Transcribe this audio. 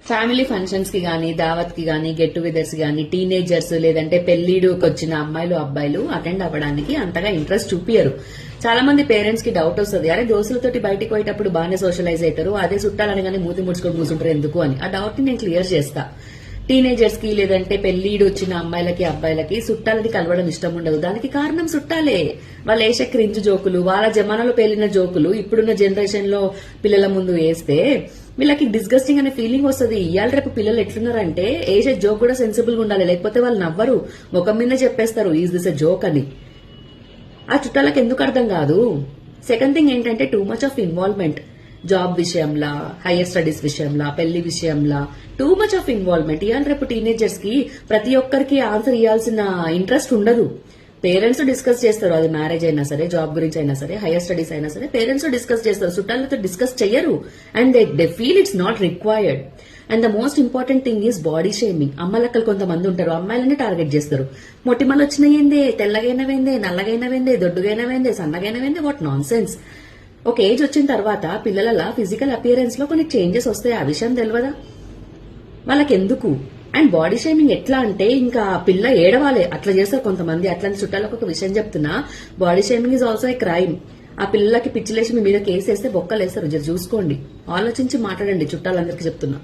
Family functions కి గానీ, దావత్ కి గానీ, గెట్ టుగెదర్స్ గానీ, టీనేజర్స్ లేదంటే పెళ్లిడుకి వచ్చిన అమ్మాయిలు అబ్బాయిలు అటెండ్ అవ్వడానికి అంతగా ఇంట్రెస్ట్ చూపియరు. చాలా మంది పేరెంట్స్ కి డౌట్ వస్తుంది, అరే దోస్తులతోటి బయటకు పోయేటప్పుడు బాగానే సోషలైజ్ అవుతారు, అదే చుట్టాలనగానే మూతి ముడుచుకొని కూర్చుంటారు ఎందుకు అని. ఆ డౌట్ ని నేను క్లియర్ చేస్తా. టీనేజర్స్ కి లేదంటే పెళ్లిడు వచ్చిన అమ్మాయిలకి అబ్బాయిలకి చుట్టాలని కలవడం ఇష్టం ఉండదు. దానికి కారణం చుట్టాలే. వాళ్ళు వేసే క్రింజ్ జోకులు, వాళ్ళ జమానాలో పేలిన జోకులు ఇప్పుడున్న జనరేషన్ లో పిల్లల ముందు వేస్తే వీళ్ళకి డిస్గస్టింగ్ అనే ఫీలింగ్ వస్తుంది. ఇవాళ రేపు పిల్లలు ఎట్లున్నారంటే వేసే జోక్ కూడా సెన్సిబుల్ గా ఉండాలి, లేకపోతే వాళ్ళు నవ్వరు, ముఖం మీద చెప్పేస్తారు ఈజ్ దిస్ ఎ జోక్ అని. ఆ చుట్టాలకు ఎందుకు అర్థం కాదు. సెకండ్ థింగ్ ఏంటంటే too much of involvement. Job విషయంలో, హైయర్ స్టడీస్ విషయంలో, పెళ్లి విషయంలో టూ మచ్ ఆఫ్ ఇన్వాల్వ్మెంట్. ఇవాళ రేపు టీనేజర్స్ కి ప్రతి ఒక్కరికి ఆన్సర్ ఇవ్వాల్సిన ఇంట్రెస్ట్ ఉండదు. పేరెంట్స్ డిస్కస్ చేస్తారు, అది మ్యారేజ్ అయినా సరే, జాబ్ గురించి అయినా సరే, హైయర్ స్టడీస్ అయినా సరే పేరెంట్స్ డిస్కస్ చేస్తారు, చుట్టాలతో డిస్కస్ చెయ్యరు. And they feel it's not required. And the most important thing is body shaming. అమ్మలక్కలు కొంతమంది ఉంటారు, అమ్మాయిలని టార్గెట్ చేస్తారు. మొటిమలు వచ్చినాయిందే, తెల్లగైనవేందే, నల్లగైనవేందే, దొడ్డుగైనవేందే, సన్నగైనవేందే, వాట్ నాన్ సెన్స్. ఒక ఏజ్ వచ్చిన తర్వాత పిల్లల ఫిజికల్ అపియరెన్స్ లో కొన్ని చేంజెస్ వస్తాయి, ఆ విషయం తెలియదా వాళ్ళకెందుకు? అండ్ బాడీ షేమింగ్ ఎట్లా అంటే ఇంకా పిల్ల ఏడవాలే అట్లా చేస్తారు కొంతమంది. అట్లాంటి చుట్టాలకు ఒక విషయం చెప్తున్నా, body shaming is also a crime. ఆ పిల్లలకి పిచ్చిలేసి మీ మీద కేసు వేస్తే బొక్కలేస్తారు, చూసుకోండి, ఆలోచించి మాట్లాడండి, చుట్టాలందరికీ చెప్తున్నా.